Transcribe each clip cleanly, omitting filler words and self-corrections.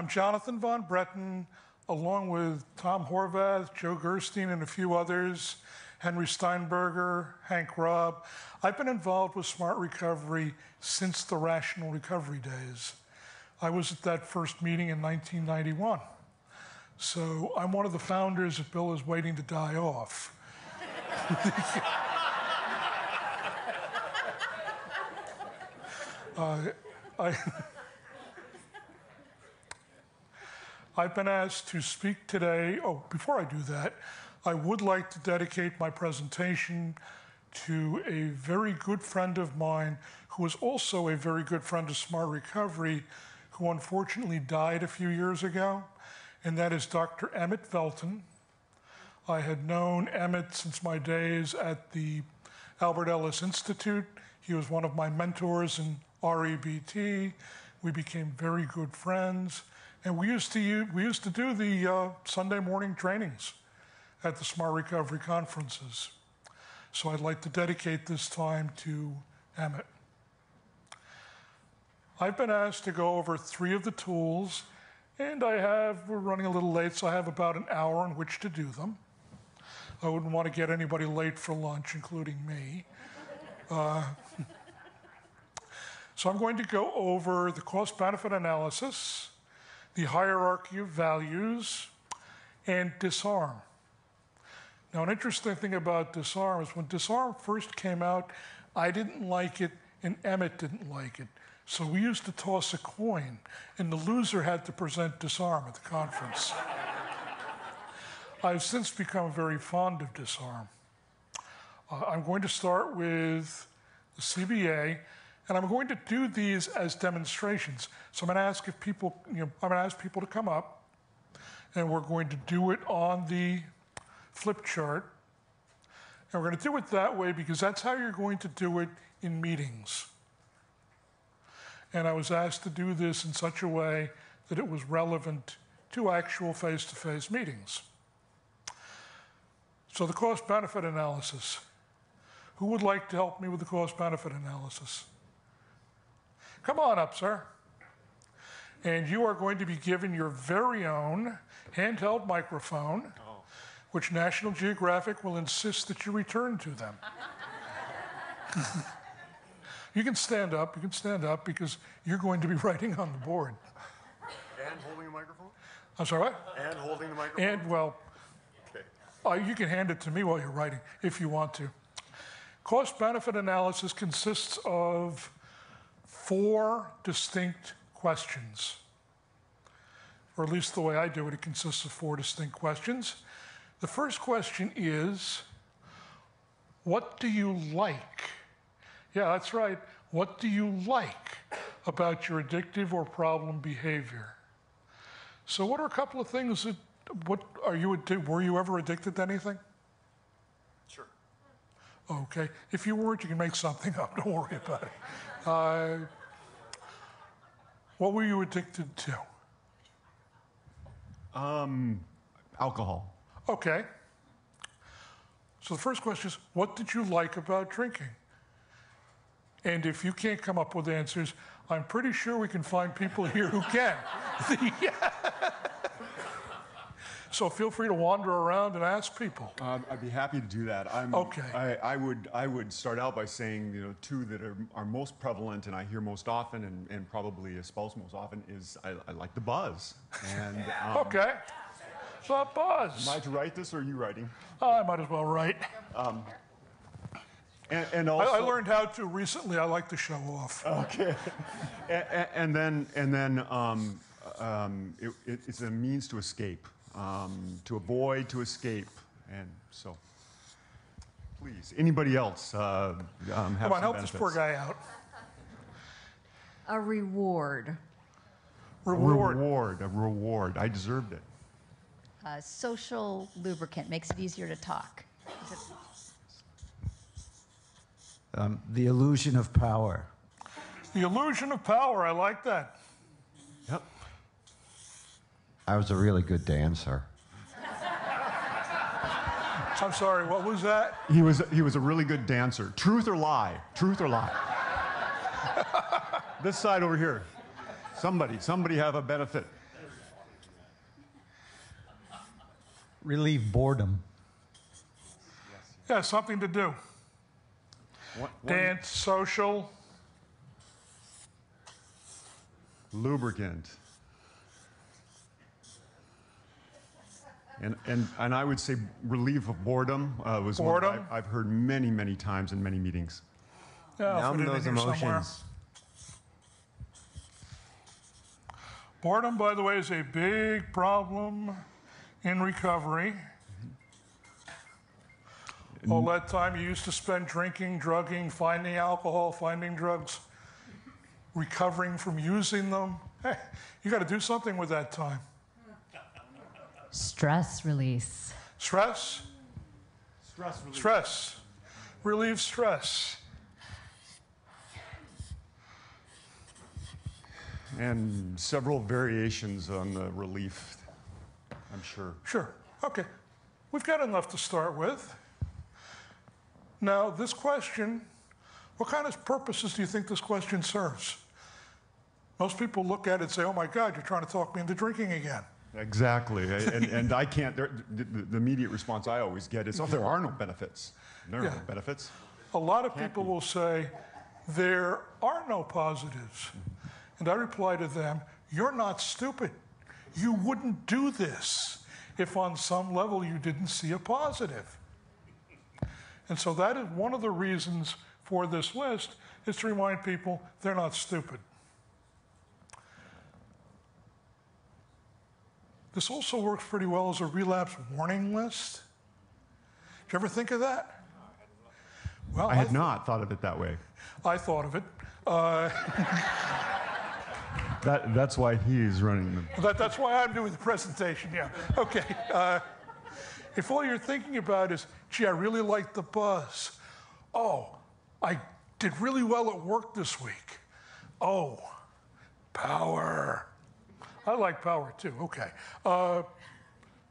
I'm Jonathon von Breton, along with Tom Horvath, Joe Gerstein, and a few others, Henry Steinberger, Hank Robb. I've been involved with Smart Recovery since the Rational Recovery days. I was at that first meeting in 1991. So I'm one of the founders if Bill is waiting to die off. I've been asked to speak today. Oh, before I do that, I would like to dedicate my presentation to a very good friend of mine who is also a very good friend of Smart Recovery, who unfortunately died a few years ago, and that is Dr. Emmett Velton. I had known Emmett since my days at the Albert Ellis Institute. He was one of my mentors in REBT. We became very good friends. And we used to do the Sunday morning trainings at the Smart Recovery conferences. So I'd like to dedicate this time to Emmett. I've been asked to go over 3 of the tools, and we're running a little late, so I have about an hour in which to do them. I wouldn't want to get anybody late for lunch, including me. So I'm going to go over the cost-benefit analysis, the hierarchy of values, and disarm. Now, an interesting thing about disarm is when disarm first came out, I didn't like it and Emmett didn't like it. So we used to toss a coin, and the loser had to present disarm at the conference. I've since become very fond of disarm. I'm going to start with the CBA, and I'm going to do these as demonstrations. So I'm going to ask if people, I'm going to ask people to come up, and we're going to do it on the flip chart. And we're going to do it that way because that's how you're going to do it in meetings. And I was asked to do this in such a way that it was relevant to actual face-to-face meetings. So the cost-benefit analysis. Who would like to help me with the cost-benefit analysis? Come on up, sir. And you are going to be given your very own handheld microphone, which National Geographic will insist that you return to them. You can stand up because you're going to be writing on the board. And holding the microphone? I'm sorry, what? And holding the microphone? And, well, okay. You can hand it to me while you're writing, if you want to. Cost-benefit analysis consists of 4 distinct questions. Or at least the way I do it, it consists of 4 distinct questions. The first question is, what do you like? Yeah, that's right. What do you like about your addictive or problem behavior? So what are a couple of things that, were you ever addicted to anything? Sure. Okay. If you weren't, you can make something up. Don't worry about it. What were you addicted to? Alcohol. Okay. So the first question is, what did you like about drinking? And if you can't come up with answers, I'm pretty sure we can find people here who can. So feel free to wander around and ask people. I'd be happy to do that. Okay. I would start out by saying, 2 that are most prevalent and I hear most often and probably espouse most often is I like the buzz. And okay. The buzz. Am I to write this or are you writing? I might as well write. And also, I learned how to recently. I like to show off. Okay. and then it's a means to escape, to avoid, to escape, and so. Please, anybody else have Come on, help benefits? this poor guy out. A reward. Reward. A reward. I deserved it. A social lubricant makes it easier to talk. The illusion of power. The illusion of power. I like that. Yep. I was a really good dancer. I'm sorry, what was that? He was a really good dancer. Truth or lie? Truth or lie? This side over here. Somebody have a benefit. Relieve boredom. Yeah, something to do. Dance, social. Lubricant. And I would say relief of boredom was one Boredom? I've heard many, many times in many meetings. Yeah, I'll put Numb it in those here somewhere. emotions. Boredom, by the way, is a big problem in recovery. All that time you used to spend drinking, drugging, finding alcohol, finding drugs, recovering from using them. Hey, you got to do something with that time. Stress release. Stress? Stress relief. Stress. Relieve stress. And several variations on the relief, I'm sure. Sure. Okay. We've got enough to start with. Now, this question, what kind of purposes do you think this question serves? Most people look at it and say, oh my God, you're trying to talk me into drinking again. Exactly. And I can't, the immediate response I always get is, oh, there are no benefits. There are no benefits. A lot of people will say, there are no positives. And I reply to them, you're not stupid. You wouldn't do this if on some level you didn't see a positive. And so that is one of the reasons for this list, is to remind people they're not stupid. This also works pretty well as a relapse warning list. Did you ever think of that? Well, I had not thought of it that way. I thought of it. That's why he's running them. That's why I'm doing the presentation, yeah. Okay. If all you're thinking about is, gee, I really like the buzz. Oh, I did really well at work this week. Oh, power. I like power too, okay.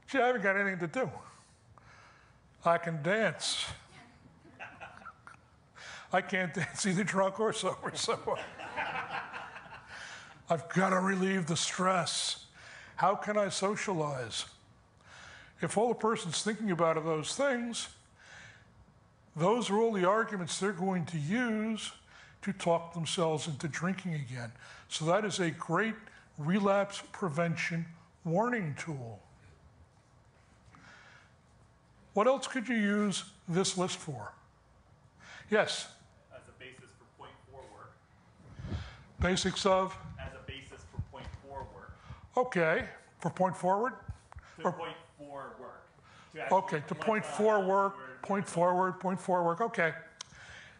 Gee, I haven't got anything to do. I can dance. I can't dance either drunk or sober, so I've got to relieve the stress. How can I socialize? If all the person's thinking about are those things, those are all the arguments they're going to use to talk themselves into drinking again. So that is a great relapse prevention warning tool. What else could you use this list for? Yes? As a basis for point 4 work. Basics of? As a basis for point 4 work. Okay. For point forward? To point 4 work. Okay, to point 4 work, point forward, point 4 work. Okay.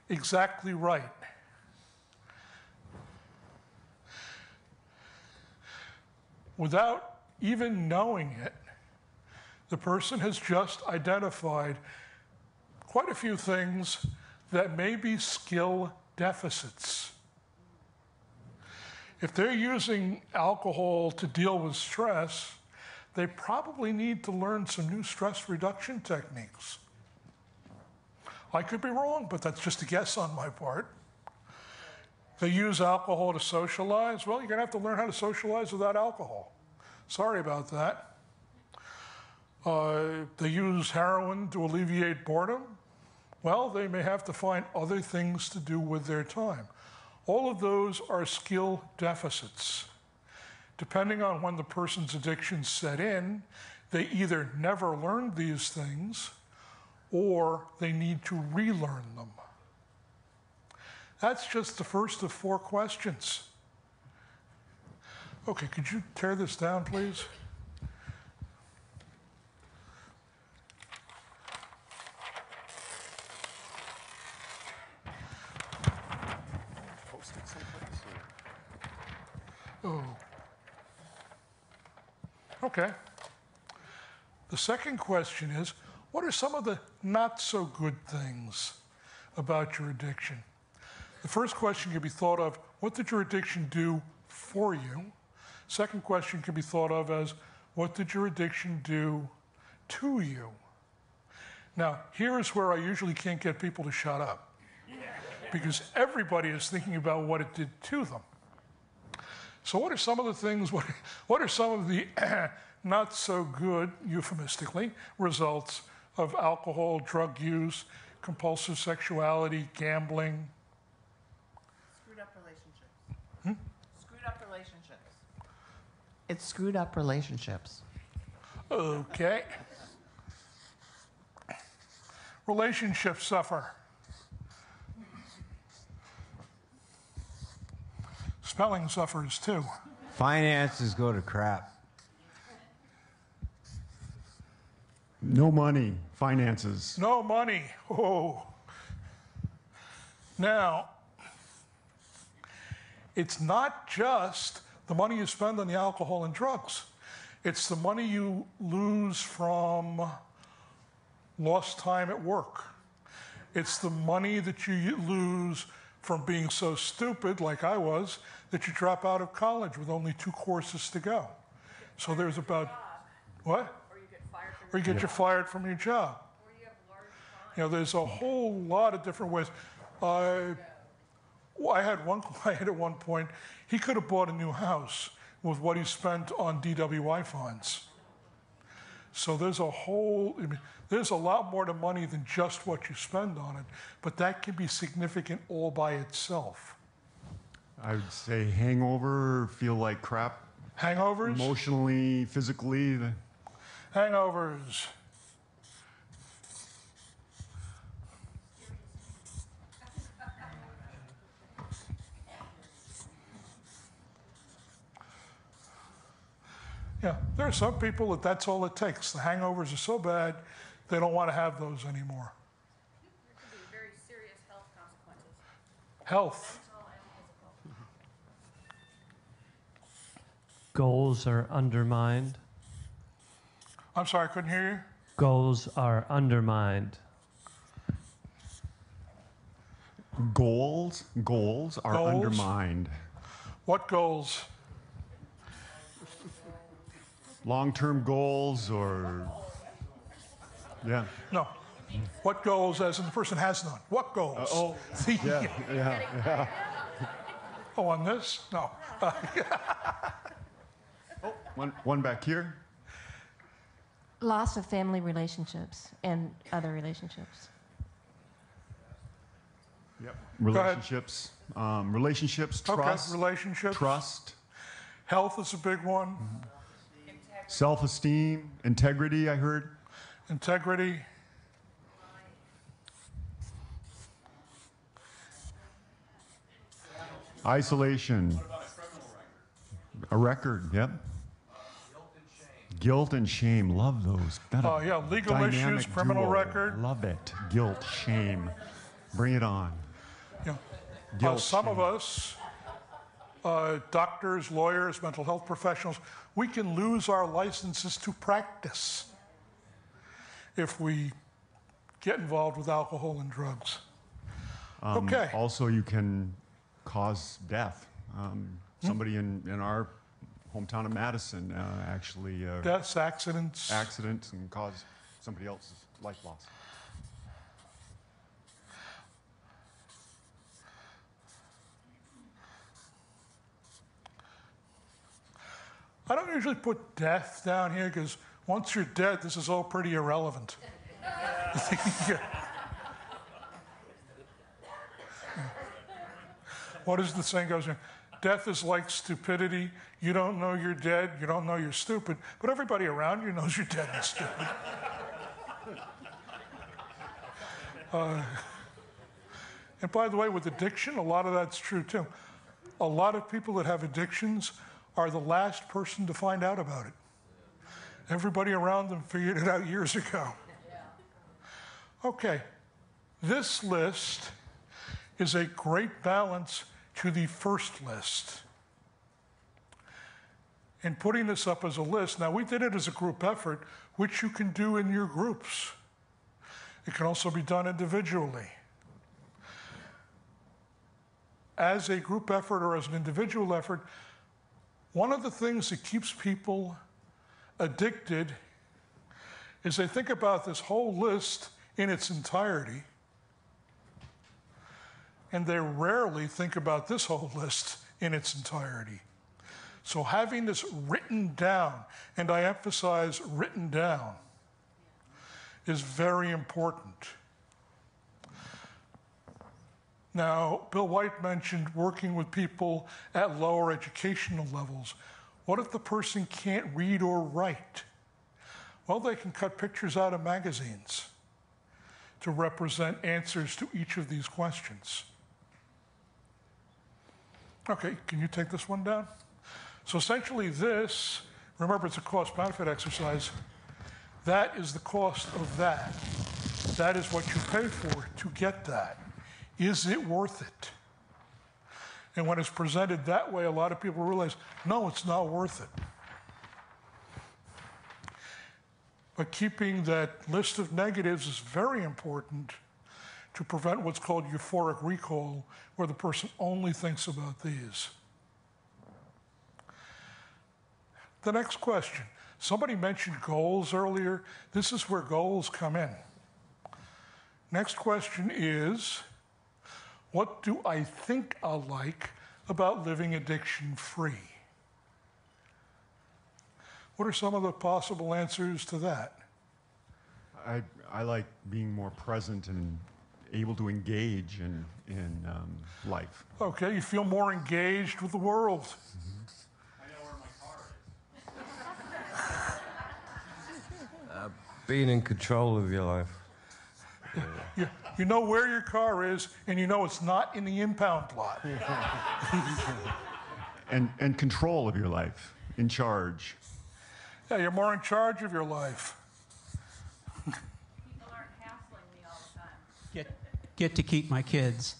Exactly right. Without even knowing it, the person has just identified quite a few things that may be skill deficits. If they're using alcohol to deal with stress, they probably need to learn some new stress reduction techniques. I could be wrong, but that's just a guess on my part. They use alcohol to socialize. Well, you're going to have to learn how to socialize without alcohol. Sorry about that. They use heroin to alleviate boredom. Well, they may have to find other things to do with their time. All of those are skill deficits. Depending on when the person's addiction set in, they either never learned these things or they need to relearn them. That's just the first of 4 questions. Okay, could you tear this down, please? Post it someplace, Oh. Okay. The second question is, what are some of the not so good things about your addiction? The first question can be thought of, what did your addiction do for you? Second question can be thought of as, what did your addiction do to you? Now, here is where I usually can't get people to shut up, because everybody is thinking about what it did to them. So what are some of the things, what are some of the not so good, euphemistically, results of alcohol, drug use, compulsive sexuality, gambling. Screwed up relationships. Screwed up relationships. It's screwed up relationships. Okay. Relationships suffer. Spelling suffers too. Finances go to crap. No money, finances. No money. Oh. Now, it's not just the money you spend on the alcohol and drugs. It's the money you lose from lost time at work. It's the money that you lose from being so stupid, like I was, that you drop out of college with only 2 courses to go. So there's about, what? Or you get you fired from your job. Or you have large fines. You know, there's a whole lot of different ways. I had one client at one point, he could have bought a new house with what he spent on DWI funds. So there's there's a lot more to money than just what you spend on it, but that can be significant all by itself. I would say hangover, feel like crap. Hangovers? Emotionally, physically. Hangovers. Yeah, there are some people that's all it takes. The hangovers are so bad, they don't want to have those anymore. There could be very serious health consequences. Health. Mental and physical. Goals are undermined. I'm sorry, I couldn't hear you. Goals are undermined. Goals are Goals? undermined. What goals? Long-term goals or, yeah. No. What goals, as in the person has none? What goals? Yeah. Oh, on this? No. One back here. Loss of family relationships and other relationships. Yep. ahead. Relationships, trust. Okay, relationships. Trust, Health is a big one. self-esteem, integrity, I heard. Integrity. Isolation. A record, yep. Guilt and shame, love those. Yeah, legal issues, dynamic criminal duo. record. Love it. Guilt, shame. Bring it on. Yeah. Guilt, Some shame. of us, doctors, lawyers, mental health professionals, we can lose our licenses to practice if we get involved with alcohol and drugs. Okay. Also, you can cause death. Somebody in our hometown of Madison actually Deaths, accidents. accident and cause somebody else's life loss. I don't usually put death down here because once you're dead, this is all pretty irrelevant. Yeah. What is the saying goes? Death is like stupidity. You don't know you're dead. You don't know you're stupid. But everybody around you knows you're dead and stupid. And by the way, with addiction, a lot of that's true too. A lot of people that have addictions are the last person to find out about it. Everybody around them figured it out years ago. Okay, this list is a great balance to the first list. In putting this up as a list, now we did it as a group effort, which you can do in your groups. It can also be done individually. As a group effort or as an individual effort, one of the things that keeps people addicted is they think about this whole list in its entirety, and they rarely think about this whole list in its entirety. So having this written down, and I emphasize written down, is very important. Now, Bill White mentioned working with people at lower educational levels. What if the person can't read or write? Well, they can cut pictures out of magazines to represent answers to each of these questions. Okay, can you take this one down? So essentially this, remember it's a cost-benefit exercise, that is the cost of that. That is what you pay for to get that. Is it worth it? And when it's presented that way, a lot of people realize, no, it's not worth it. But keeping that list of negatives is very important to prevent what's called euphoric recall, where the person only thinks about these. The next question. Somebody mentioned goals earlier. This is where goals come in. Next question is, what do I think I'll like about living addiction-free? What are some of the possible answers to that? I like being more present and able to engage in life. Okay, you feel more engaged with the world. I know where my car is. Being in control of your life. You know where your car is, and you know it's not in the impound lot. And control of your life, in charge. Yeah, you're more in charge of your life. People aren't hassling me all the time. Get to keep my kids.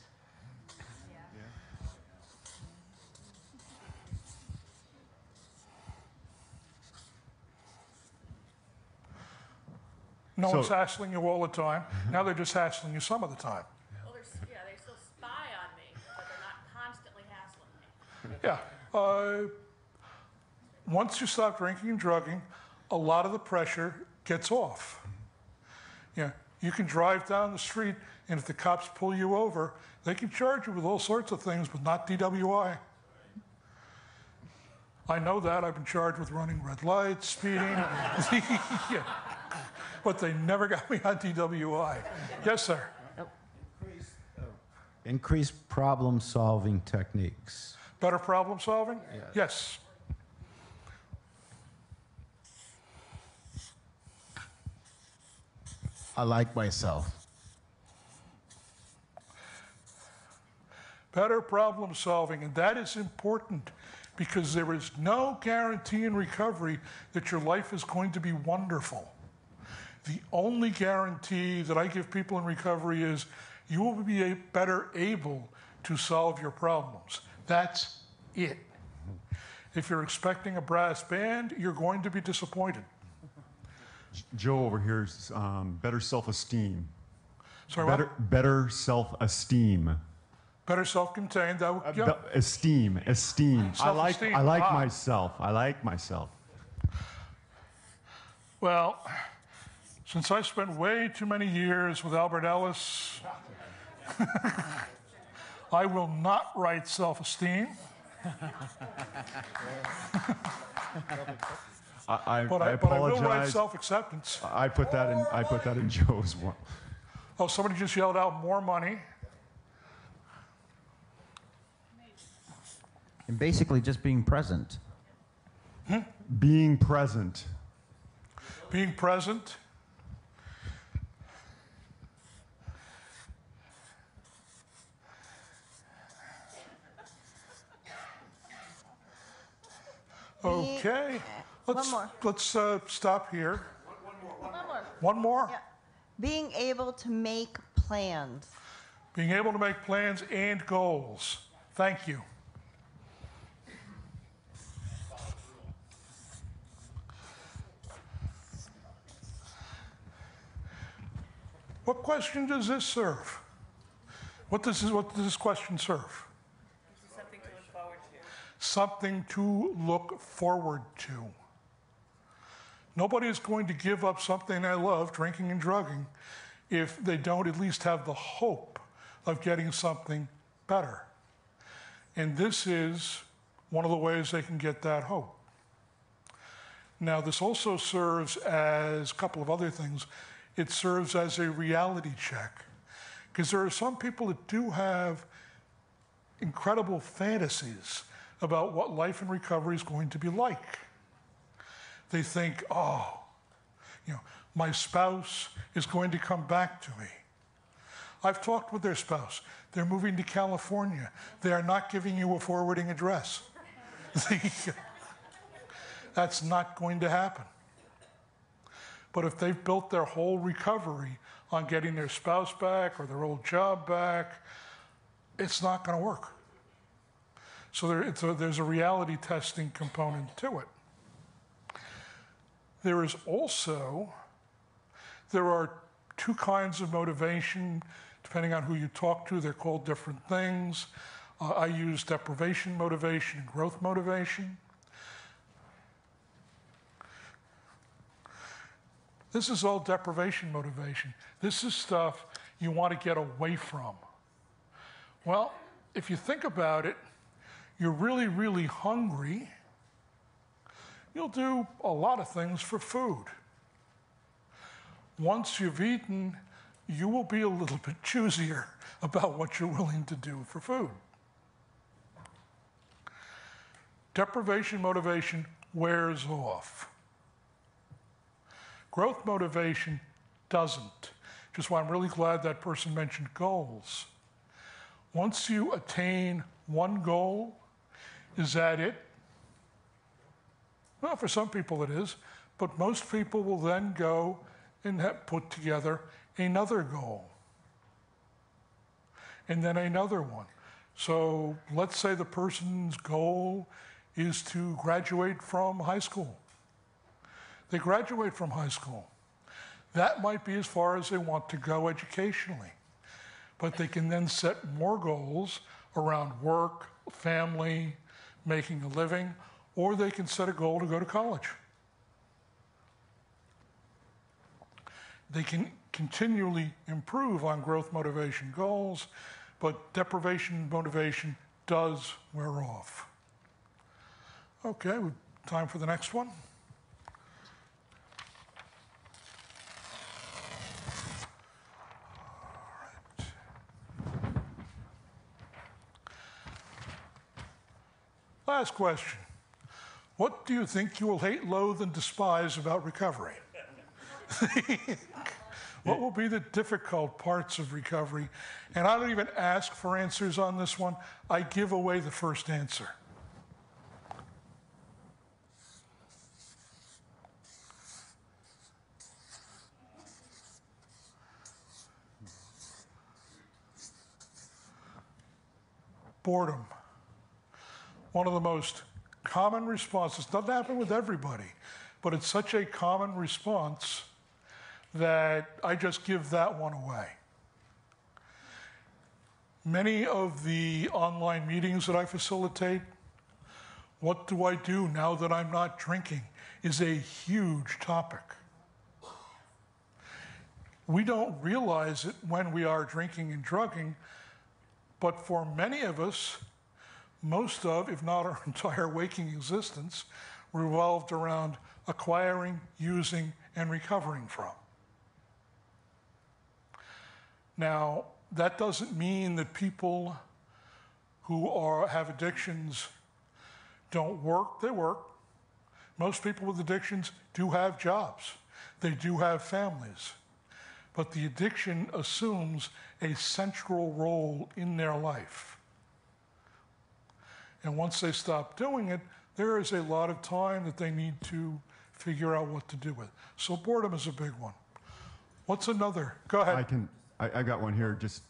No So- one's hassling you all the time. Now they're just hassling you some of the time. Well, they still spy on me, but they're not constantly hassling me. Yeah. Once you stop drinking and drugging, a lot of the pressure gets off. Yeah, you can drive down the street, and if the cops pull you over, they can charge you with all sorts of things, but not DWI. I know that. I've been charged with running red lights, speeding. Yeah. But they never got me on DWI. Yes, sir. Increased problem-solving techniques. Better problem solving? Yes. I like myself. Better problem solving, and that is important because there is no guarantee in recovery that your life is going to be wonderful. The only guarantee that I give people in recovery is you will be better able to solve your problems. That's it. If you're expecting a brass band, you're going to be disappointed. Joe over here is better self-esteem. Sorry, Better self-esteem. Better self-contained. That would, yeah. Esteem. Self-esteem. I like myself. I like myself. Well, since I spent way too many years with Albert Ellis, I will not write self-esteem. I But I will write apologize. self-acceptance. I put that in Joe's one. Oh, somebody just yelled out more money. And basically just being present. Being present. Being present. Okay. Let's stop here. One more? Yeah. Being able to make plans. Being able to make plans and goals. Thank you. What question does this serve? What does this question serve? Something to look forward to. Something to look forward to. Nobody is going to give up something they love, drinking and drugging, if they don't at least have the hope of getting something better. And this is one of the ways they can get that hope. Now, this also serves as a couple of other things. It serves as a reality check, because there are some people that do have incredible fantasies about what life in recovery is going to be like. They think, oh, my spouse is going to come back to me. I've talked with their spouse. They're moving to California. They are not giving you a forwarding address. That's not going to happen. But if they've built their whole recovery on getting their spouse back or their old job back, it's not going to work. So there's a reality testing component to it. There are two kinds of motivation. Depending on who you talk to, they're called different things. I use deprivation motivation and growth motivation. This is all deprivation motivation. This is stuff you want to get away from. Well, if you think about it, you're really, really hungry. You'll do a lot of things for food. Once you've eaten, you will be a little bit choosier about what you're willing to do for food. Deprivation motivation wears off. Growth motivation doesn't. Which is why I'm really glad that person mentioned goals. Once you attain one goal, is that it? Well, for some people it is, but most people will then go and put together another goal, and then another one. So let's say the person's goal is to graduate from high school. They graduate from high school. That might be as far as they want to go educationally, but they can then set more goals around work, family, making a living, or they can set a goal to go to college. They can continually improve on growth motivation goals, but deprivation motivation does wear off. Okay, time for the next one. Last question. What do you think you will hate, loathe, and despise about recovery? What will be the difficult parts of recovery? And I don't even ask for answers on this one. I give away the first answer. Boredom. One of the most common responses. Doesn't happen with everybody, but it's such a common response that I just give that one away. Many of the online meetings that I facilitate, what do I do now that I'm not drinking, is a huge topic. We don't realize it when we are drinking and drugging, but for many of us, most of, if not our entire waking existence, revolved around acquiring, using, and recovering from. Now, that doesn't mean that people who have addictions don't work. They work. Most people with addictions do have jobs. They do have families. But the addiction assumes a central role in their life. And once they stop doing it, there is a lot of time that they need to figure out what to do with. So boredom is a big one. What's another? Go ahead. I got one here. Just.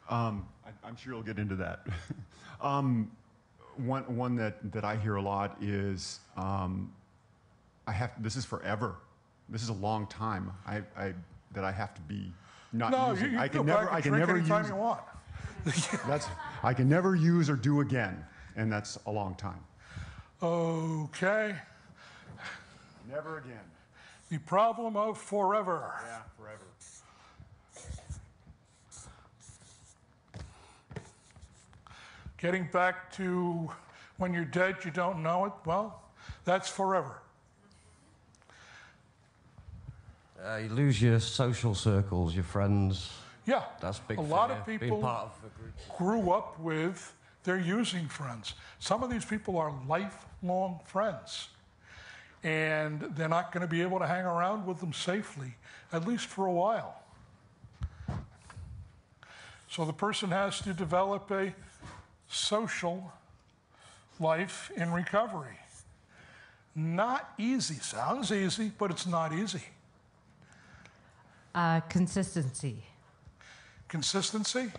I'm sure you'll get into that. One that I hear a lot is this is forever. This is a long time. That I have to be not using. I can never use. Anytime you want. I can never use or do again, and that's a long time. Okay. Never again. The problem of forever. Yeah, forever. Getting back to when you're dead, you don't know it, well, that's forever. You lose your social circles, your friends. Yeah, That's big. a lot fear, of being people part of a group. grew up with their using friends. Some of these people are lifelong friends, and they're not going to be able to hang around with them safely, at least for a while. So the person has to develop a social life in recovery. Not easy. Sounds easy, but it's not easy. Consistency. Consistency? Being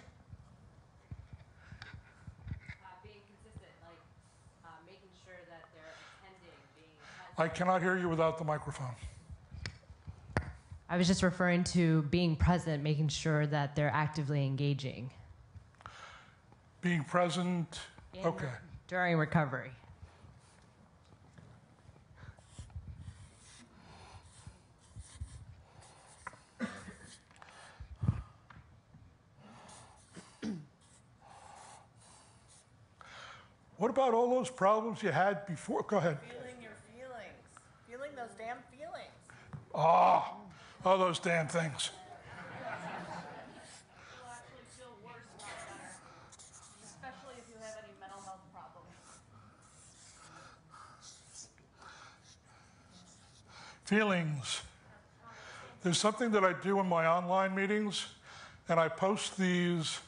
consistent, like making sure that they're attending, being present. I cannot hear you without the microphone. I was just referring to being present, making sure that they're actively engaging. Being present, okay. During recovery. What about all those problems you had before? Go ahead. Feeling your feelings. Feeling those damn feelings. Oh, those damn things. You'll actually feel worse, not better. Especially if you have any mental health problems. Feelings. There's something that I do in my online meetings, and I post these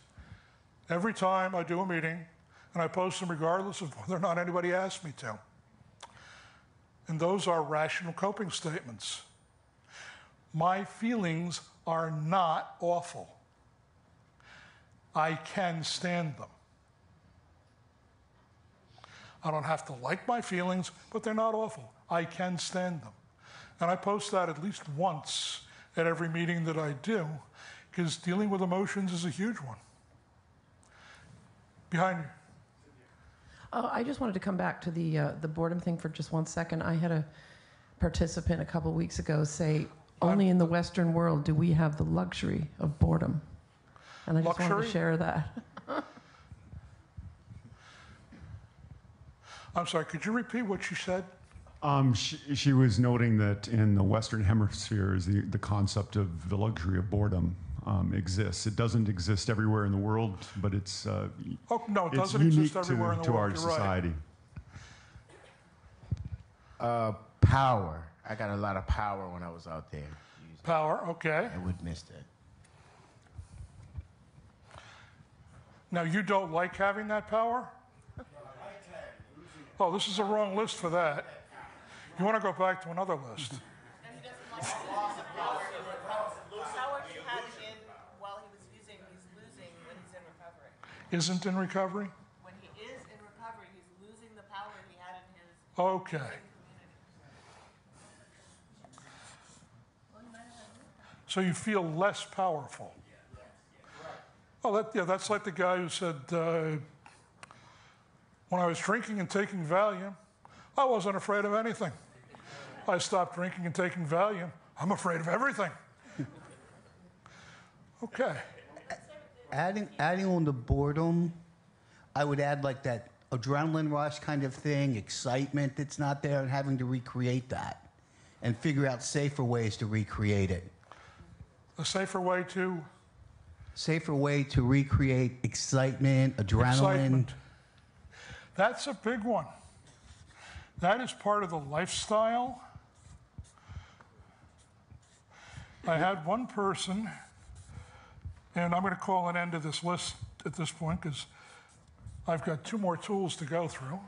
every time I do a meeting, and I post them regardless of whether or not anybody asks me to. And those are rational coping statements. My feelings are not awful. I can stand them. I don't have to like my feelings, but they're not awful. I can stand them. And I post that at least once at every meeting that I do, because dealing with emotions is a huge one. Behind you. I just wanted to come back to the boredom thing for just 1 second. I had a participant a couple weeks ago say, only in the Western world do we have the luxury of boredom. And I just wanted to share that. I'm sorry, could you repeat what she said? She was noting that in the Western Hemisphere, the concept of the luxury of boredom exists. It doesn't exist everywhere in the world, but it's no, it doesn't unique exist everywhere in the to world. our You're society. Right. Power. I got a lot of power when I was out there. Power, okay. I would miss that. Now, you don't like having that power? Oh, this is a wrong list for that. You want to go back to another list. And he doesn't like the loss of power. The power he had while he was using, he's losing when he's in recovery. Isn't in recovery? When he is in recovery, he's losing the power he had in his Okay. So you feel less powerful. Oh, that's like the guy who said, when I was drinking and taking Valium, I wasn't afraid of anything. I stopped drinking and taking Valium. I'm afraid of everything. Okay. Adding on the boredom, I would add like that adrenaline rush kind of thing, excitement that's not there, and having to recreate that and figure out safer ways to recreate it. A safer way to? Safer way to recreate excitement, adrenaline. Excitement. That's a big one. That is part of the lifestyle. I had one person, and I'm going to call an end to this list at this point because I've got 2 more tools to go through.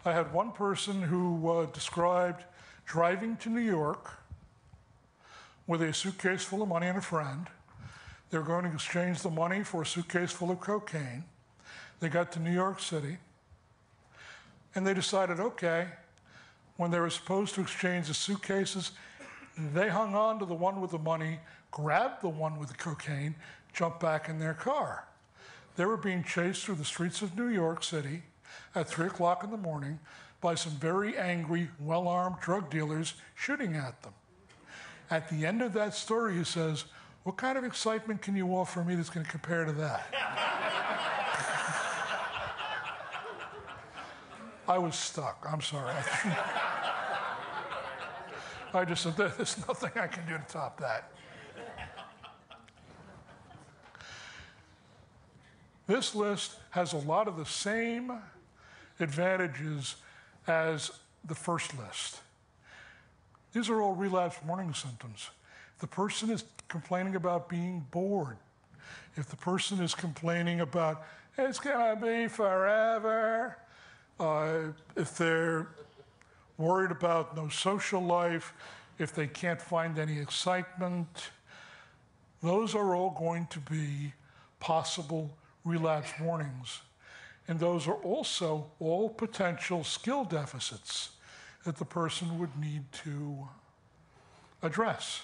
I had one person who described driving to New York with a suitcase full of money and a friend. They were going to exchange the money for a suitcase full of cocaine. They got to New York City, and they decided, okay, when they were supposed to exchange the suitcases, they hung on to the one with the money, grabbed the one with the cocaine, jumped back in their car. They were being chased through the streets of New York City at 3 o'clock in the morning by some very angry, well-armed drug dealers shooting at them. At the end of that story, he says, what kind of excitement can you offer me that's going to compare to that? I was stuck. I'm sorry. I just said, there's nothing I can do to top that. This list has a lot of the same advantages as the first list. These are all relapse warning symptoms. If the person is complaining about being bored, if the person is complaining about, it's gonna be forever, if they're worried about no social life, if they can't find any excitement, those are all going to be possible relapse warnings. And those are also all potential skill deficits that the person would need to address.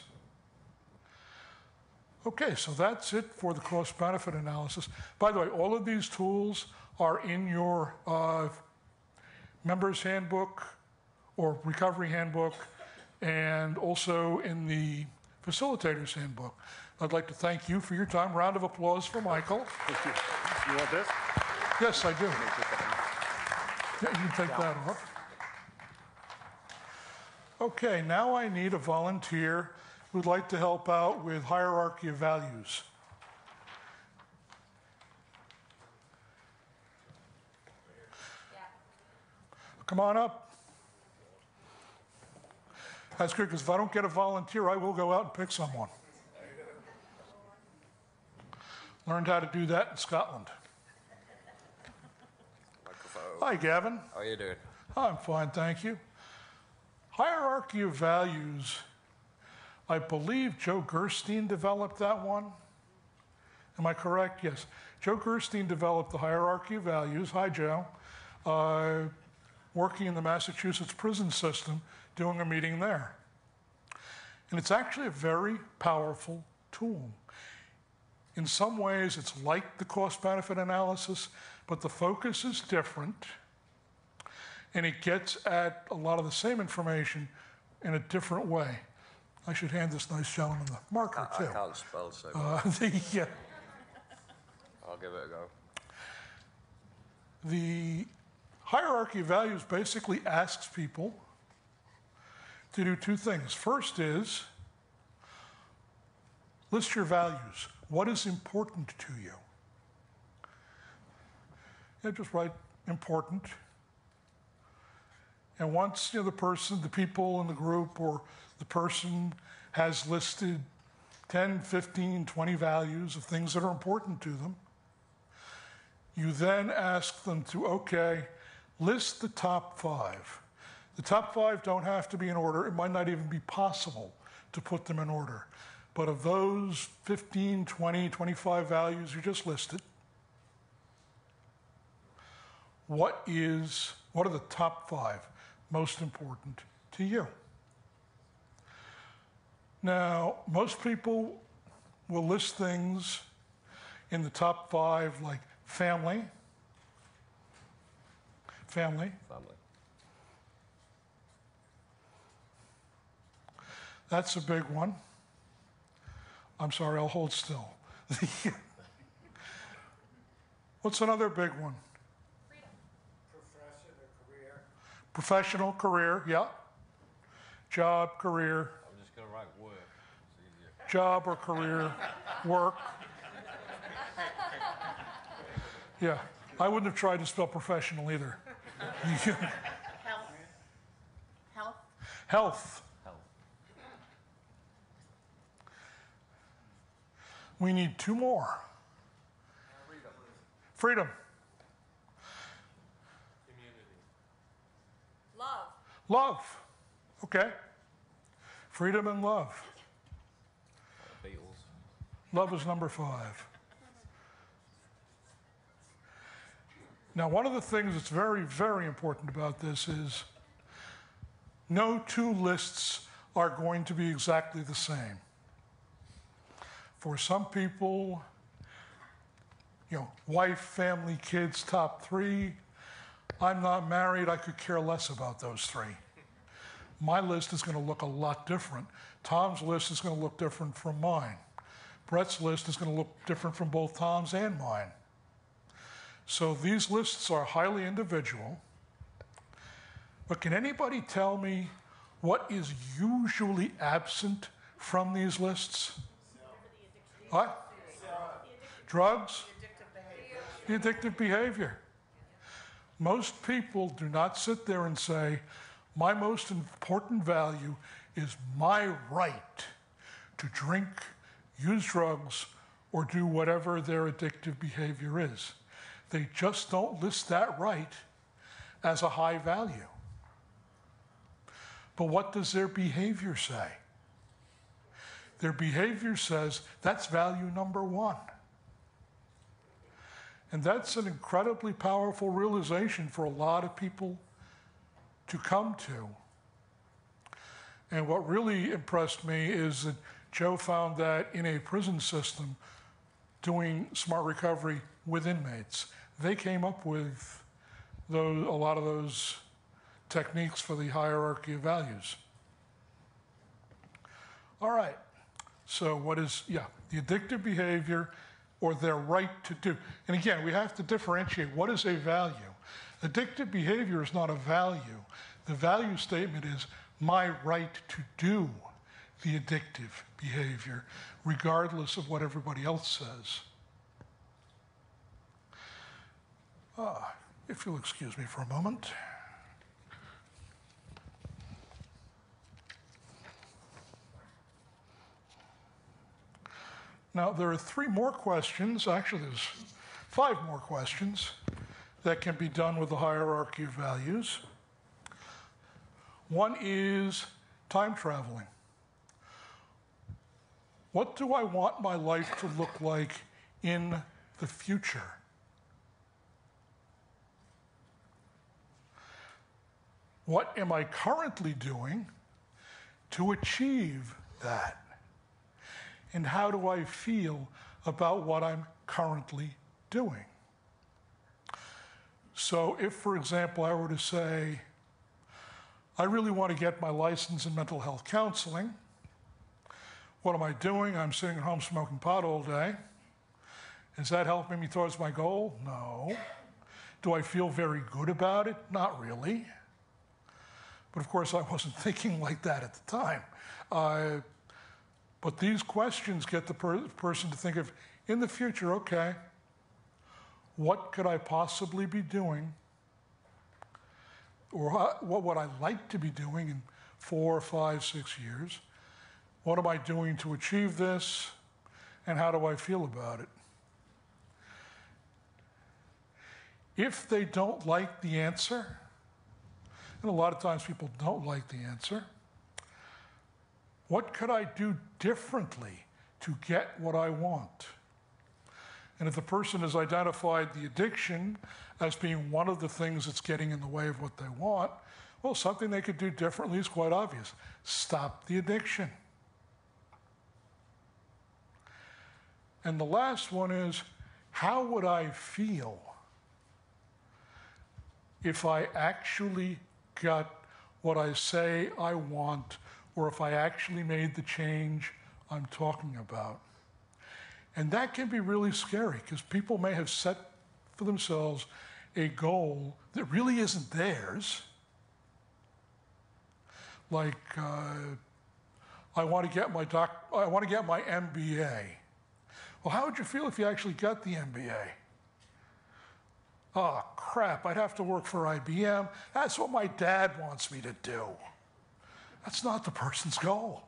Okay, so that's it for the cost-benefit analysis. By the way, all of these tools are in your members handbook or recovery handbook, and also in the facilitators handbook. I'd like to thank you for your time. Round of applause for Michael. You want this? Yes, I do. Yeah, you can take that off. Okay, now I need a volunteer who'd like to help out with hierarchy of values. Come on up. That's good, because if I don't get a volunteer, I will go out and pick someone. Learned how to do that in Scotland. Hi, Gavin. How are you doing? I'm fine, thank you. Hierarchy of values, I believe Joe Gerstein developed that one. Am I correct? Yes. Joe Gerstein developed the hierarchy of values. Hi, Joe. Working in the Massachusetts prison system, doing a meeting there. And it's actually a very powerful tool. In some ways, it's like the cost-benefit analysis, but the focus is different, and it gets at a lot of the same information in a different way. I should hand this nice gentleman the marker, too. I can't spell so much. Yeah. I'll give it a go. The hierarchy of values basically asks people to do two things. First is, list your values. What is important to you? Yeah, just write important. And once the person, the people in the group, or the person has listed 10, 15, 20 values of things that are important to them, you then ask them to, okay, list the top 5. The top 5 don't have to be in order. It might not even be possible to put them in order. But of those 15, 20, 25 values you just listed, what are the top 5 most important to you? Now, most people will list things in the top 5 like family. That's a big one. I'm sorry, I'll hold still. What's another big one? Freedom. Professional career, yeah. Job, career. I'm just going to write work. It's easier. Job or career, work. Yeah, I wouldn't have tried to spell professional either. Health. We need 2 more. Freedom. Love. Okay. Freedom and love. Love is number 5. Now, one of the things that's very, very important about this is no 2 lists are going to be exactly the same. For some people, wife, family, kids, top 3. I'm not married, I could care less about those 3. My list is going to look a lot different. Tom's list is going to look different from mine. Brett's list is going to look different from both Tom's and mine. So these lists are highly individual, But can anybody tell me what is usually absent from these lists? What? Drugs? The addictive behavior. Most people do not sit there and say, my most important value is my right to drink, use drugs, or do whatever their addictive behavior is. They just don't list that right as a high value. But what does their behavior say? Their behavior says that's value number one. And that's an incredibly powerful realization for a lot of people to come to. And what really impressed me is that Joe found that in a prison system doing smart recovery with inmates, they came up with a lot of those techniques for the hierarchy of values. All right, so what is, the addictive behavior or their right to do. And again, we have to differentiate what is a value. Addictive behavior is not a value. The value statement is my right to do the addictive behavior, regardless of what everybody else says. If you'll excuse me for a moment. Now, there are 3 more questions, actually there's 5 more questions that can be done with the hierarchy of values. One is time traveling. What do I want my life to look like in the future? What am I currently doing to achieve that? And how do I feel about what I'm currently doing? So if, for example, I were to say, I really want to get my license in mental health counseling. What am I doing? I'm sitting at home smoking pot all day. Is that helping me towards my goal? No. Do I feel very good about it? Not really. But of course, I wasn't thinking like that at the time. But these questions get the person to think of, in the future, okay, what could I possibly be doing? Or what would I like to be doing in 4, 5, 6 years? What am I doing to achieve this? And how do I feel about it? If they don't like the answer, and a lot of times people don't like the answer, what could I do differently to get what I want? And if the person has identified the addiction as being one of the things that's getting in the way of what they want, well, something they could do differently is quite obvious. Stop the addiction. And the last one is, how would I feel if I actually got what I say I want, or if I actually made the change I'm talking about? And that can be really scary, because people may have set for themselves a goal that really isn't theirs. Like, I want to get my MBA. Well, how would you feel if you actually got the MBA? Oh, crap, I'd have to work for IBM. That's what my dad wants me to do. That's not the person's goal.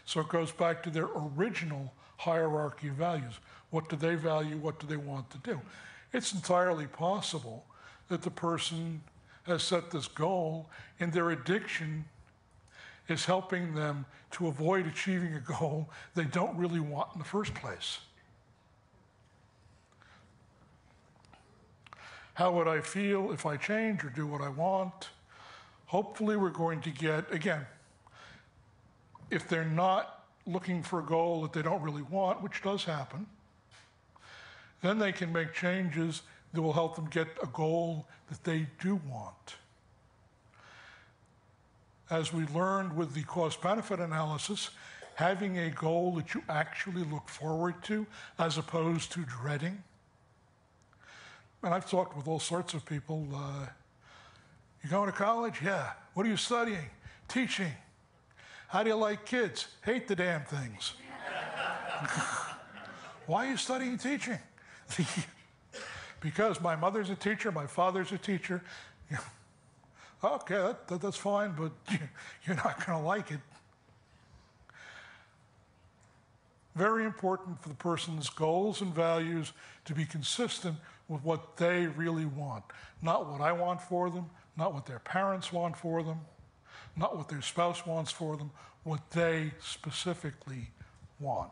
So it goes back to their original hierarchy of values. What do they value? What do they want to do? It's entirely possible that the person has set this goal and their addiction is helping them to avoid achieving a goal they don't really want in the first place. How would I feel if I change or do what I want? Hopefully we're going to get, again, if they're not looking for a goal that they don't really want, which does happen, then they can make changes that will help them get a goal that they do want. As we learned with the cost-benefit analysis, having a goal that you actually look forward to as opposed to dreading. And I've talked with all sorts of people, You going to college? Yeah. What are you studying? Teaching. How do you like kids? Hate the damn things. Why are you studying teaching? Because my mother's a teacher, my father's a teacher. Okay, that's fine, but you're not going to like it. Very important for the person's goals and values to be consistent with what they really want. Not what I want for them, not what their parents want for them, not what their spouse wants for them, what they specifically want.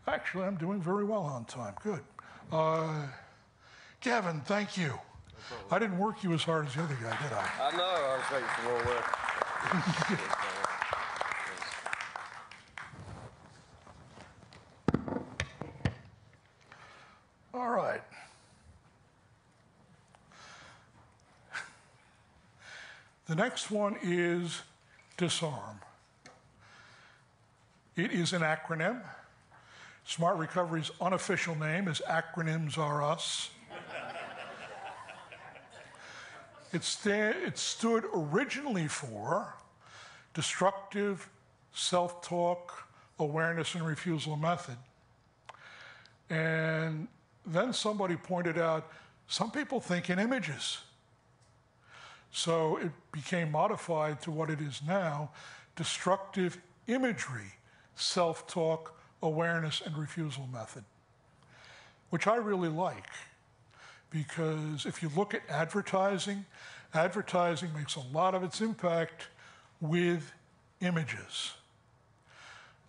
Actually, I'm doing very well on time. Good. Gavin, thank you. I didn't work you as hard as the other guy, did I? I know, I was waiting for more work. All right. The next one is disarm. It is an acronym. Smart Recovery's unofficial name is Acronyms Are Us. It stood originally for Destructive Self-Talk Awareness and Refusal Method. And then somebody pointed out, some people think in images. So it became modified to what it is now, Destructive Imagery Self-Talk Awareness and Refusal Method, which I really like. Because if you look at advertising, advertising makes a lot of its impact with images.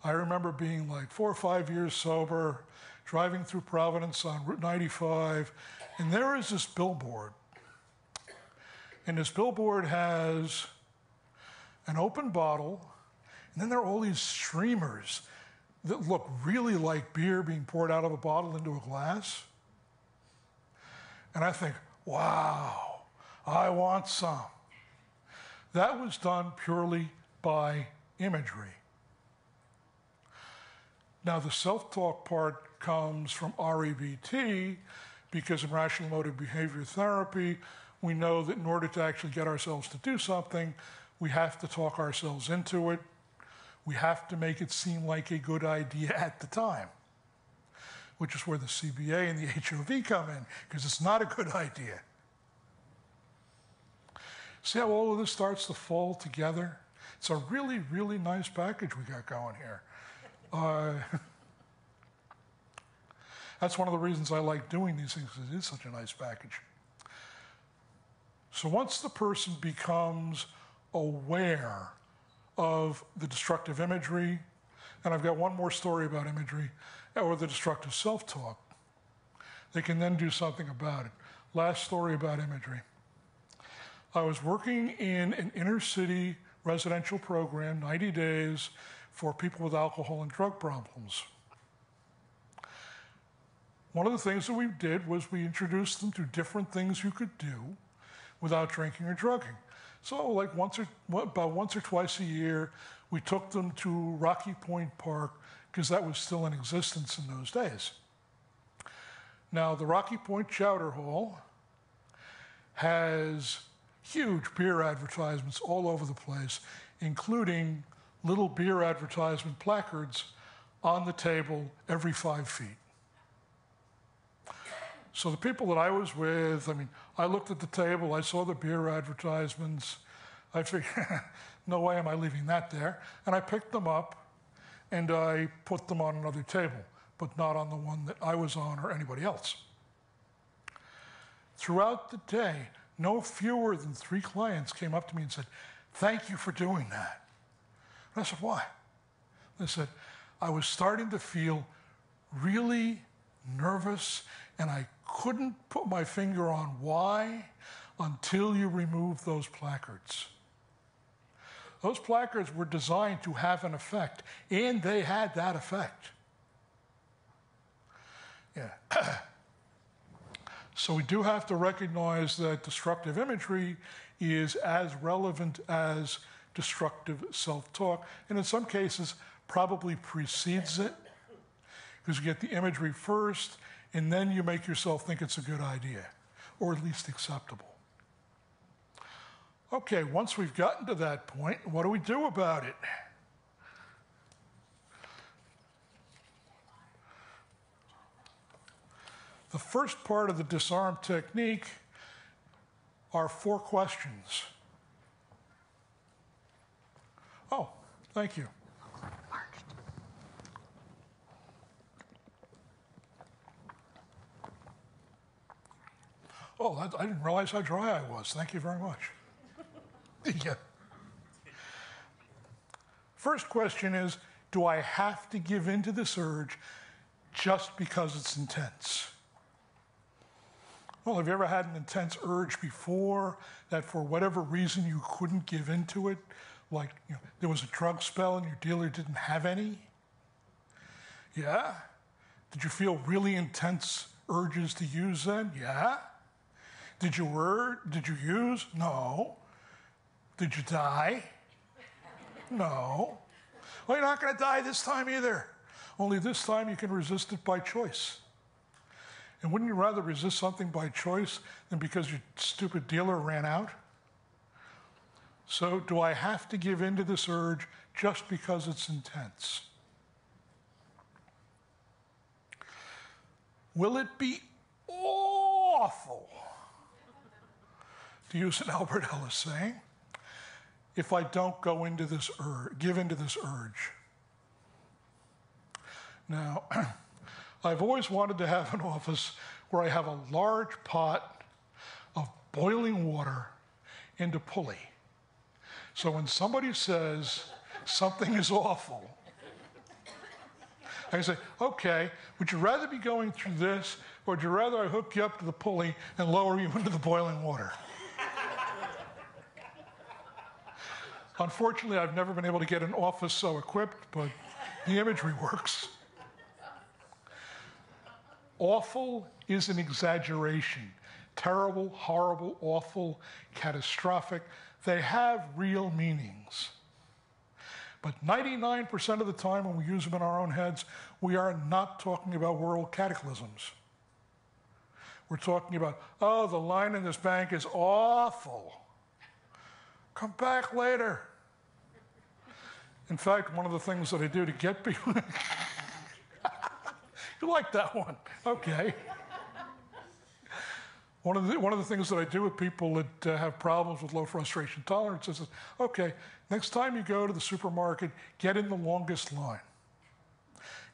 I remember being like 4 or 5 years sober, driving through Providence on Route 95, and there is this billboard. And this billboard has an open bottle, and then there are all these streamers that look really like beer being poured out of a bottle into a glass. And I think, wow, I want some. That was done purely by imagery. Now, the self-talk part comes from REBT, because in rational emotive behavior therapy, we know that in order to actually get ourselves to do something, we have to talk ourselves into it. We have to make it seem like a good idea at the time, which is where the CBA and the HOV come in, because it's not a good idea. See how all of this starts to fall together? It's a really, really nice package we got going here. That's one of the reasons I like doing these things, because it is such a nice package. So once the person becomes aware of the destructive imagery, and I've got one more story about imagery, or the destructive self-talk, they can then do something about it. Last story about imagery. I was working in an inner city residential program, 90 days, for people with alcohol and drug problems. One of the things that we did was we introduced them to different things you could do without drinking or drugging. So like about once or twice a year, we took them to Rocky Point Park, because that was still in existence in those days. Now, the Rocky Point Chowder Hall has huge beer advertisements all over the place, including little beer advertisement placards on the table every 5 feet. So the people that I was with, I mean, I looked at the table, I saw the beer advertisements, I figured, no way am I leaving that there. And I picked them up and I put them on another table, but not on the one that I was on or anybody else. Throughout the day, no fewer than 3 clients came up to me and said, "Thank you for doing that." And I said, "Why?" They said, "I was starting to feel really nervous and I couldn't put my finger on why until you removed those placards." Those placards were designed to have an effect, and they had that effect. Yeah. So we do have to recognize that destructive imagery is as relevant as destructive self-talk, and in some cases probably precedes it, because you get the imagery first, and then you make yourself think it's a good idea. or at least acceptable. Okay, once we've gotten to that point, what do we do about it? The first part of the disarm technique are 4 questions. Oh, thank you. Oh, I didn't realize how dry I was. Thank you very much. Yeah. First question is, do I have to give in to this urge just because it's intense? Well, have you ever had an intense urge before that for whatever reason you couldn't give in to it? Like, there was a drug spell and your dealer didn't have any? Yeah? Did you feel really intense urges to use then? Yeah? Did you use? No. Did you die? No. Well, you're not going to die this time either. Only this time you can resist it by choice. And wouldn't you rather resist something by choice than because your stupid dealer ran out? So do I have to give in to this urge just because it's intense? Will it be awful, to use an Albert Ellis saying, if I don't go into this give into this urge? Now, I've always wanted to have an office where I have a large pot of boiling water and a pulley. So when somebody says something is awful, I can say, okay, would you rather be going through this, or would you rather I hook you up to the pulley and lower you into the boiling water? Unfortunately, I've never been able to get an office so equipped, but the imagery works. Awful is an exaggeration. Terrible, horrible, awful, catastrophic. They have real meanings. But 99% of the time when we use them in our own heads, we are not talking about world cataclysms. We're talking about, oh, the line in this bank is awful. Come back later. In fact, one of the things that I do to get people... You like that one? Okay. One of the things that I do with people that have problems with low frustration tolerance is, okay, next time you go to the supermarket, get in the longest line.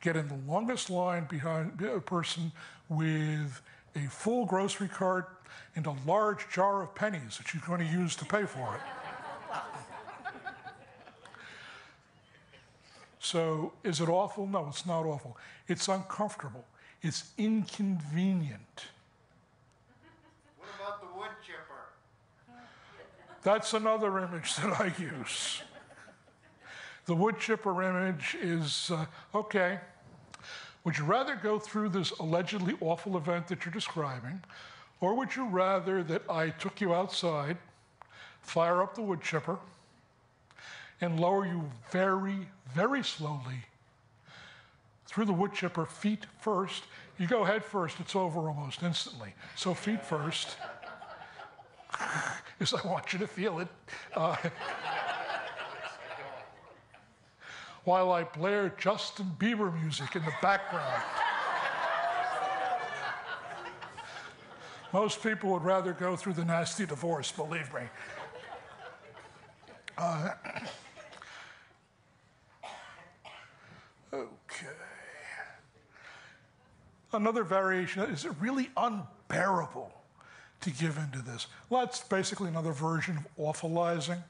Get in the longest line behind a person with a full grocery cart and a large jar of pennies that you're going to use to pay for it. So is it awful? No, it's not awful. It's uncomfortable. It's inconvenient. What about the wood chipper? That's another image that I use. The wood chipper image is, okay, would you rather go through this allegedly awful event that you're describing, or would you rather that I took you outside, fire up the wood chipper, and lower you very, very slowly through the wood chipper, feet first? You go head first, it's over almost instantly. So feet first, because I want you to feel it. While I blare Justin Bieber music in the background. Most people would rather go through the nasty divorce, believe me. Okay. Another variation, is it really unbearable to give into this? Well, that's basically another version of awfulizing.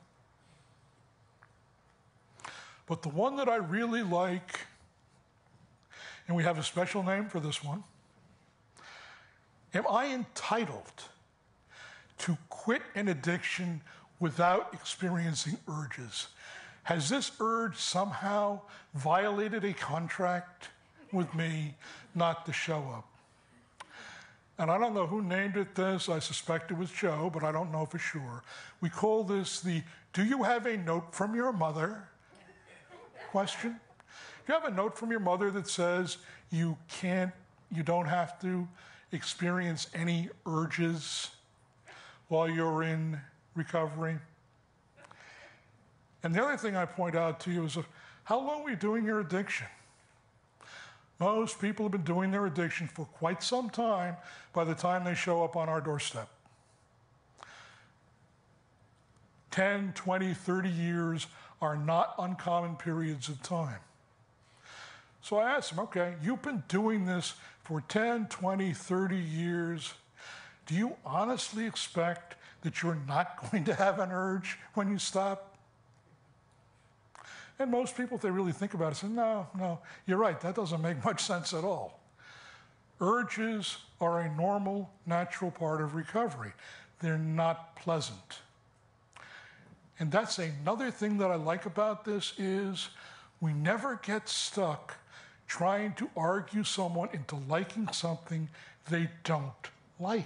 But the one that I really like, and we have a special name for this one, am I entitled to quit an addiction without experiencing urges? Has this urge somehow violated a contract with me not to show up? And I don't know who named it this. I suspect it was Joe, but I don't know for sure. We call this the, do you have a note from your mother? Question. Do you have a note from your mother that says you don't have to experience any urges while you're in recovery? And the other thing I point out to you is how long are you doing your addiction? Most people have been doing their addiction for quite some time by the time they show up on our doorstep. 10, 20, 30 years are not uncommon periods of time. So I asked him, okay, you've been doing this for 10, 20, 30 years. Do you honestly expect that you're not going to have an urge when you stop? And most people, if they really think about it, say, no, you're right, that doesn't make much sense at all. Urges are a normal, natural part of recovery. They're not pleasant. And that's another thing that I like about this is we never get stuck trying to argue someone into liking something they don't like.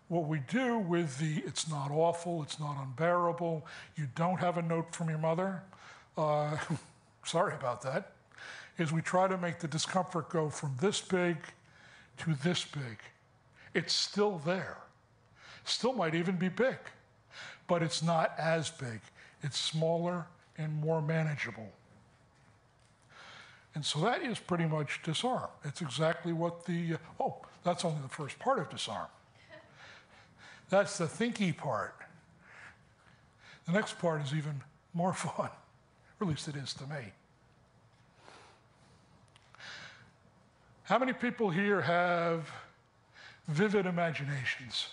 What we do with the it's not awful, it's not unbearable, you don't have a note from your mother, sorry about that, is we try to make the discomfort go from this big to this big. It's still there. Still might even be big, but it's not as big. It's smaller and more manageable. And so that is pretty much disarm. It's exactly what that's only the first part of disarm. That's the thinky part. The next part is even more fun, or at least it is to me. How many people here have vivid imaginations?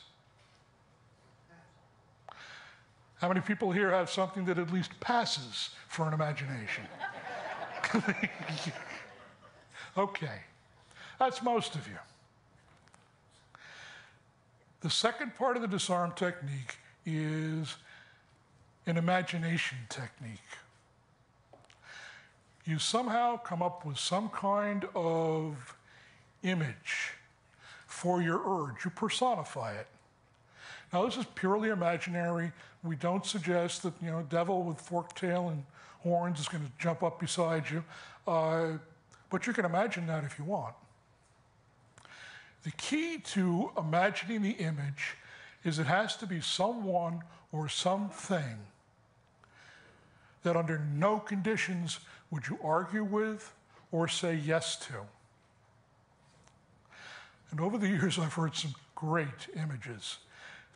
How many people here have something that at least passes for an imagination? Okay, that's most of you. The second part of the disarm technique is an imagination technique. You somehow come up with some kind of image for your urge. You personify it. Now, this is purely imaginary. We don't suggest that, a devil with forked tail and horns is going to jump up beside you. But you can imagine that if you want. The key to imagining the image is it has to be someone or something that under no conditions would you argue with or say yes to. And over the years, I've heard some great images.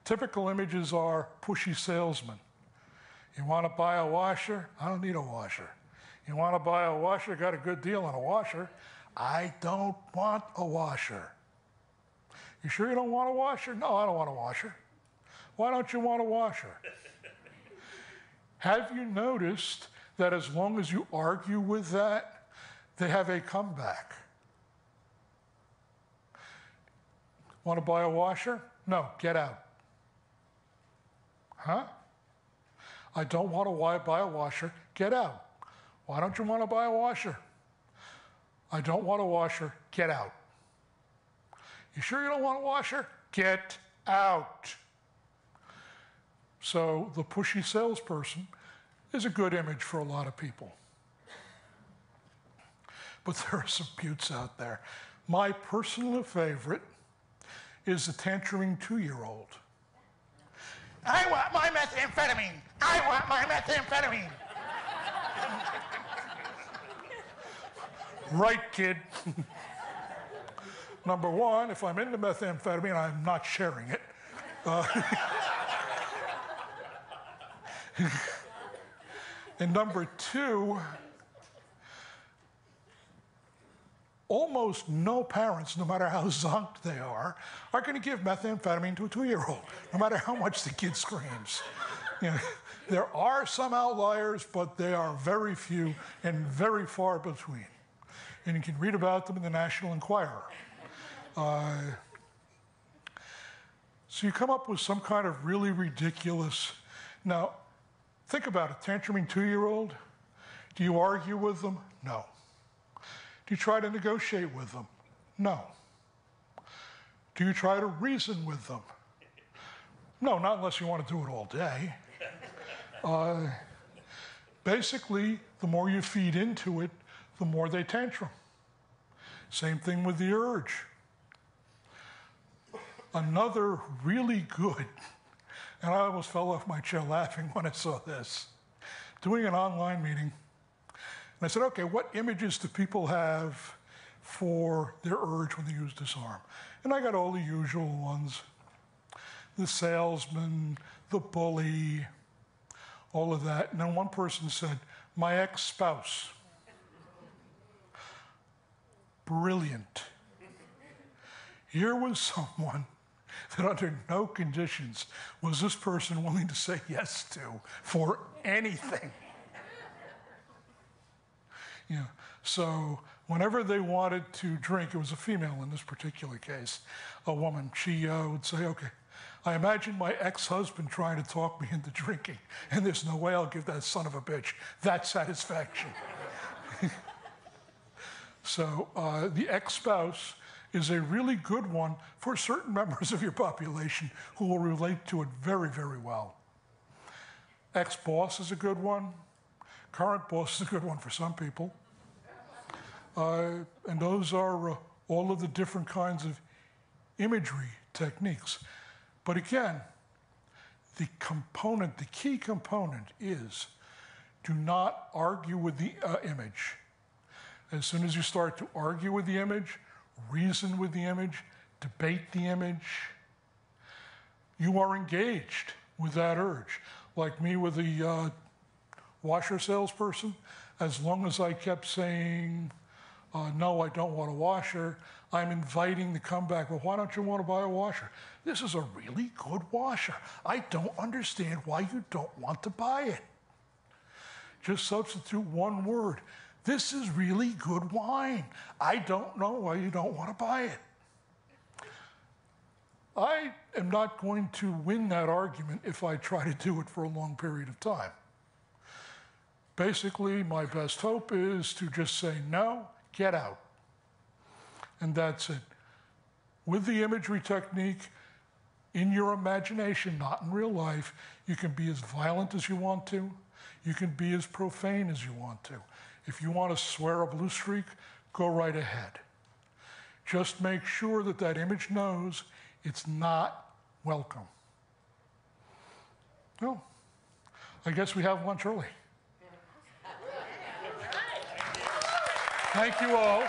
Typical images are pushy salesmen. You want to buy a washer? I don't need a washer. You want to buy a washer? Got a good deal on a washer. I don't want a washer. You sure you don't want a washer? No, I don't want a washer. Why don't you want a washer? Have you noticed that as long as you argue with that, they have a comeback? Want to buy a washer? No, get out. Huh? I don't want to buy a washer. Get out. Why don't you want to buy a washer? I don't want a washer. Get out. You sure you don't want a washer? Get out. So the pushy salesperson is a good image for a lot of people. But there are some buttes out there. My personal favorite is the tantruming 2-year-old. I want my methamphetamine. I want my methamphetamine. Right, kid. Number one, if I'm into methamphetamine, I'm not sharing it. And number two, almost no parents, no matter how zonked they are going to give methamphetamine to a 2-year-old, no matter how much the kid screams. There are some outliers, but they are very few and very far between. And you can read about them in the National Enquirer. So you come up with some kind of really ridiculous. Now, think about it. Tantruming 2-year-old. Do you argue with them? No. Do you try to negotiate with them? No. Do you try to reason with them? No, not unless you want to do it all day. Basically, the more you feed into it, the more they tantrum. Same thing with the urge. Another really good, and I almost fell off my chair laughing when I saw this, doing an online meeting. And I said, okay, what images do people have for their urge when they use disarm? And I got all the usual ones. The salesman, the bully, all of that. And then one person said, my ex-spouse. Brilliant. Here was someone that under no conditions was this person willing to say yes to for anything. Yeah. So whenever they wanted to drink, it was a female in this particular case, a woman, she would say, okay, I imagine my ex-husband trying to talk me into drinking, and there's no way I'll give that son of a bitch that satisfaction. So the ex-spouse is a really good one for certain members of your population who will relate to it very, very well. Ex-boss is a good one. Current boss is a good one for some people. And those are all of the different kinds of imagery techniques. But again, the key component is do not argue with the image. As soon as you start to argue with the image, reason with the image, debate the image, you are engaged with that urge. Like me with the washer salesperson, as long as I kept saying, no, I don't want a washer, I'm inviting the comeback. Well, why don't you want to buy a washer? This is a really good washer. I don't understand why you don't want to buy it. Just substitute one word. This is really good wine. I don't know why you don't want to buy it. I am not going to win that argument if I try to do it for a long period of time. Basically, my best hope is to just say, no, get out. And that's it. With the imagery technique, in your imagination, not in real life, you can be as violent as you want to. You can be as profane as you want to. If you want to swear a blue streak, go right ahead. Just make sure that that image knows it's not welcome. Well, I guess we have lunch early. Thank you all.